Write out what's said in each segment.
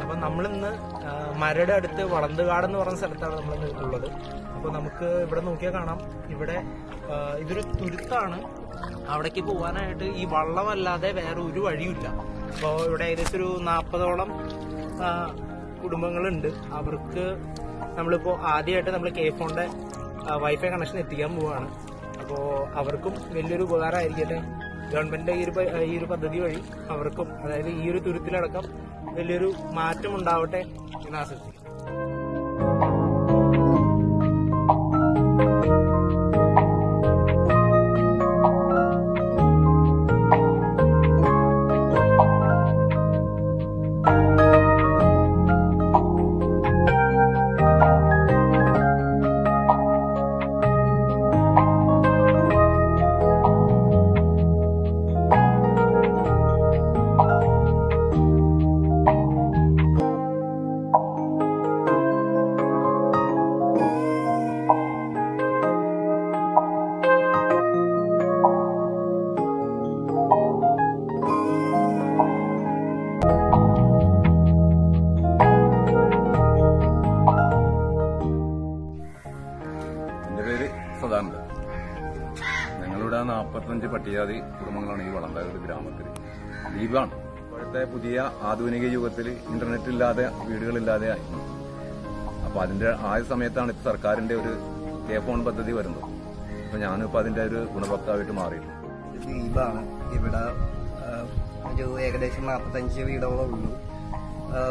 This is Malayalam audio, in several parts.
അപ്പൊ നമ്മളിന്ന് മരയുടെ അടുത്ത് വളന്തുകാട് എന്ന് പറയുന്ന സ്ഥലത്താണ് നമ്മൾ ഉള്ളത്. അപ്പൊ നമുക്ക് ഇവിടെ നോക്കിയാൽ കാണാം, ഇവിടെ ഇതൊരു തുരുത്താണ്. അവിടേക്ക് പോകാനായിട്ട് ഈ വള്ളമല്ലാതെ വേറെ ഒരു വഴിയില്ല. അപ്പോൾ ഇവിടെ ഏകദേശം ഒരു 40ഓളം കുടുംബങ്ങളുണ്ട്. അവർക്ക് നമ്മളിപ്പോൾ ആദ്യമായിട്ട് നമ്മൾ കെ-ഫോണിന്റെ വൈഫൈ കണക്ഷൻ എത്തിക്കാൻ പോവുകയാണ്. അപ്പോൾ അവർക്കും വലിയൊരു ഉപകാരമായിരിക്കട്ടെ. ഗവൺമെന്റിന്റെ ഈ ഒരു പദ്ധതി വഴി അവർക്കും, അതായത് ഈ ഒരു തുരുത്തിലടക്കം വലിയൊരു മാറ്റം ഉണ്ടാവട്ടെ എന്ന് ആശംസിക്കുന്നു. ഞങ്ങളുടെ 45 പട്ടികജാതി കുടുംബങ്ങളാണ് ഈ വളന്തുകാട് ഗ്രാമത്തിൽ. ദ്വീപാണ്. ഇപ്പോഴത്തെ പുതിയ ആധുനിക യുഗത്തിൽ ഇന്റർനെറ്റ് ഇല്ലാതെ, വീടുകളില്ലാതെ ആയിരുന്നു. അപ്പൊ അതിന്റെ ആ സമയത്താണ് ഇപ്പൊ സർക്കാരിന്റെ ഒരു കെ-ഫോൺ പദ്ധതി വരുന്നത്. അപ്പൊ ഞാനിപ്പോ അതിന്റെ ഒരു ഗുണഭോക്താവായിട്ട് മാറിയിട്ടുണ്ട്. ദ്വീപാണ്. ഇവിടെ ഒരു ഏകദേശം 45 വീടുകളേ ഉള്ളൂ.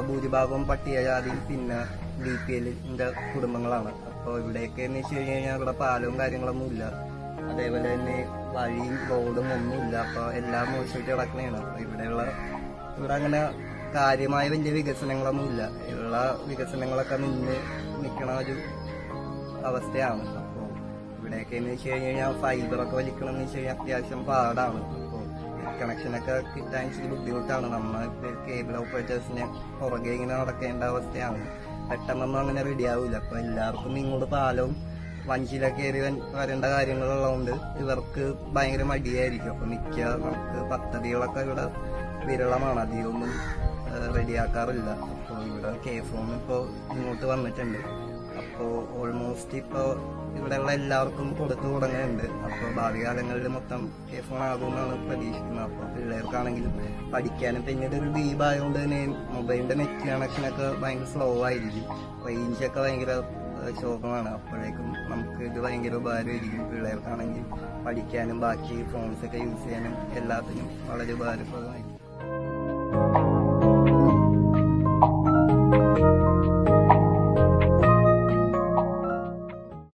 ഭൂരിഭാഗവും പട്ടികജാതി, പിന്നെ BPL-ന്റെ കുടുംബങ്ങളാണ്. അപ്പോൾ ഇവിടെയൊക്കെ എന്ന് വെച്ച് കഴിഞ്ഞാൽ ഇവിടെ പാലവും കാര്യങ്ങളൊന്നും ഇല്ല. അതേപോലെ തന്നെ വഴിയും റോഡും ഒന്നുമില്ല. അപ്പോൾ എല്ലാം മോശമായിട്ട് കിടക്കണേണ്. അപ്പോൾ ഇവിടെ അങ്ങനെ കാര്യമായ വലിയ വികസനങ്ങളൊന്നും ഇല്ല. ഉള്ള വികസനങ്ങളൊക്കെ നിൽക്കണ ഒരു അവസ്ഥയാണ്. അപ്പോൾ ഇവിടെയൊക്കെ എന്ന് വെച്ച് കഴിഞ്ഞാൽ ഫൈബറൊക്കെ വലിക്കണം എന്ന് വെച്ച് കഴിഞ്ഞാൽ അത്യാവശ്യം പാടാണ്. അപ്പോൾ കണക്ഷനൊക്കെ കിട്ടാൻ ഇച്ചിരി ബുദ്ധിമുട്ടാണ്. നമ്മൾ കേബിൾ ഓപ്പറേറ്റേഴ്സിനെ പുറകെ ഇങ്ങനെ നടക്കേണ്ട അവസ്ഥയാണ്. പെട്ടെന്നൊന്നും അങ്ങനെ റെഡി ആവില്ല. അപ്പൊ എല്ലാവർക്കും ഇങ്ങോട്ട് പാലവും വഞ്ചിയിലൊക്കെ കയറി വരേണ്ട കാര്യങ്ങളുള്ളതുകൊണ്ട് ഇവർക്ക് ഭയങ്കര മടിയായിരിക്കും. അപ്പൊ നമുക്ക് പദ്ധതികളൊക്കെ ഇവിടെ വിരളമാണ്, അധികമൊന്നും റെഡിയാക്കാറില്ല. അപ്പോൾ ഇവിടെ കെ-ഫോൺ ഇപ്പോൾ ഇങ്ങോട്ട് വന്നിട്ടുണ്ട്. അപ്പോൾ ഓൾമോസ്റ്റ് ഇപ്പോൾ ഇവിടെയുള്ള എല്ലാവർക്കും കൊടുത്തു തുടങ്ങുന്നുണ്ട്. അപ്പോൾ ഭാവി കാലങ്ങളിൽ മൊത്തം കെ-ഫോൺ ആകുമെന്നാണ് പ്രതീക്ഷിക്കുന്നത്. അപ്പോൾ പിള്ളേർക്കാണെങ്കിലും പഠിക്കാനും, പിന്നെ ഇതൊരു ദ്വീപായതുകൊണ്ട് തന്നെ മൊബൈലിന്റെ നെറ്റ് കണക്ഷനൊക്കെ ഭയങ്കര സ്ലോ ആയിരിക്കും. റേഞ്ചൊക്കെ ഭയങ്കര ശോകമാണ്. അപ്പോഴേക്കും നമുക്ക് ഇത് ഭയങ്കര ഉപകാരമായിരിക്കും. പിള്ളേർക്കാണെങ്കിൽ പഠിക്കാനും ബാക്കി ഫോൺസൊക്കെ യൂസ് ചെയ്യാനും എല്ലാത്തിനും വളരെ ഉപകാരപ്രദമായിരിക്കും.